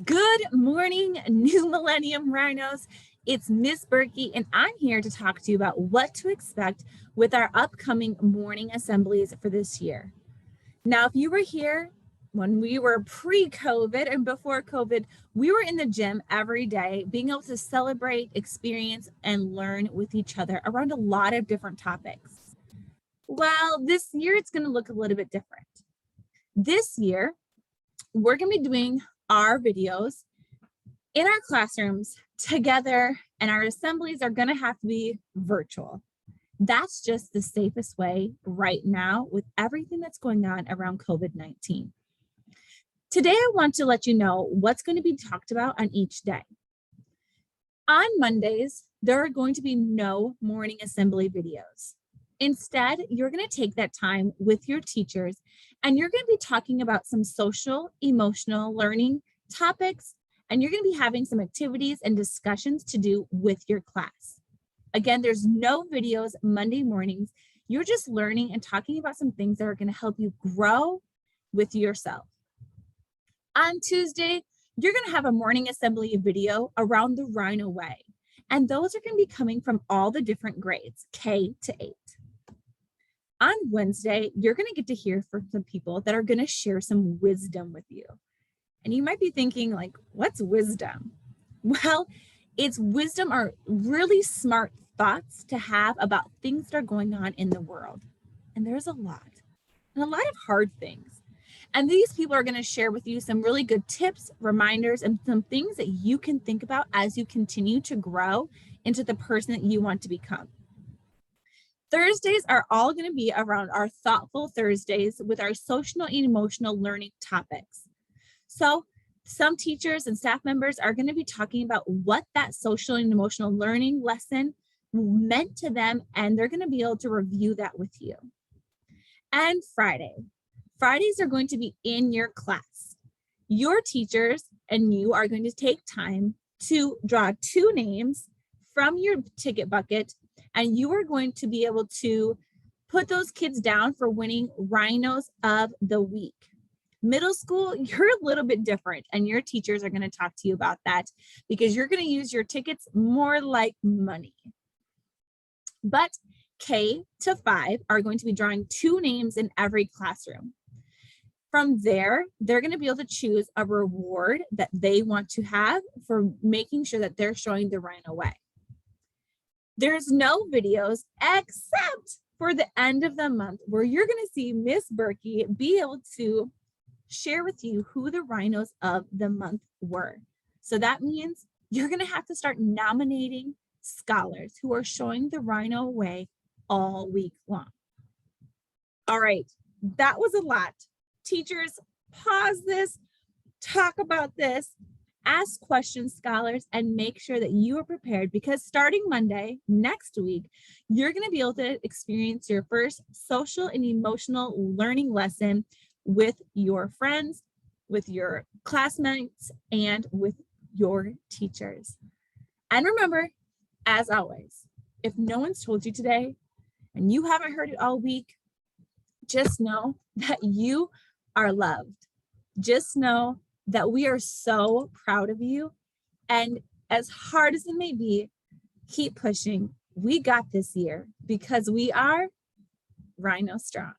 Good morning, New Millennium Rhinos. It's Miss Berkey, and I'm here to talk to you about what to expect with our upcoming morning assemblies for this year. Now, if you were here when we were pre-COVID and before COVID, we were in the gym every day, being able to celebrate, experience, and learn with each other around a lot of different topics. Well, this year it's going to look a little bit different. This year, we're going to be doing our videos in our classrooms together, and our assemblies are going to have to be virtual. That's just the safest way right now with everything that's going on around COVID-19. Today, I want to let you know what's going to be talked about on each day. On Mondays, there are going to be no morning assembly videos. Instead, you're going to take that time with your teachers and you're going to be talking about some social, emotional learning topics, and you're going to be having some activities and discussions to do with your class. Again, there's no videos Monday mornings. You're just learning and talking about some things that are going to help you grow with yourself. On Tuesday, you're going to have a morning assembly video around the Rhino Way, and those are going to be coming from all the different grades, K to 8. On Wednesday, you're going to get to hear from some people that are going to share some wisdom with you. And you might be thinking, like, what's wisdom? Well, it's wisdom are really smart thoughts to have about things that are going on in the world. And there's a lot, and a lot of hard things. And these people are going to share with you some really good tips, reminders, and some things that you can think about as you continue to grow into the person that you want to become. Thursdays are all going to be around our Thoughtful Thursdays with our social and emotional learning topics. So some teachers and staff members are going to be talking about what that social and emotional learning lesson meant to them, and they're going to be able to review that with you. And Fridays are going to be in your class. Your teachers and you are going to take time to draw 2 names from your ticket bucket, and you are going to be able to put those kids down for winning Rhinos of the Week. Middle school, you're a little bit different, and your teachers are going to talk to you about that because you're going to use your tickets more like money. But K to 5 are going to be drawing 2 names in every classroom. From there, they're going to be able to choose a reward that they want to have for making sure that they're showing the Rhino Way. There's no videos except for the end of the month where you're going to see Miss Berkey be able to share with you who the Rhinos of the month were. So that means you're going to have to start nominating scholars who are showing the Rhino Way all week long. All right, that was a lot. Teachers, pause this, talk about this, ask questions, scholars, and make sure that you are prepared, because starting Monday, next week, you're going to be able to experience your first social and emotional learning lesson with your friends, with your classmates, and with your teachers. And remember, as always, if no one's told you today and you haven't heard it all week, just know that you are loved. Just know that we are so proud of you. And as hard as it may be, keep pushing. We got this year because we are Rhino Strong.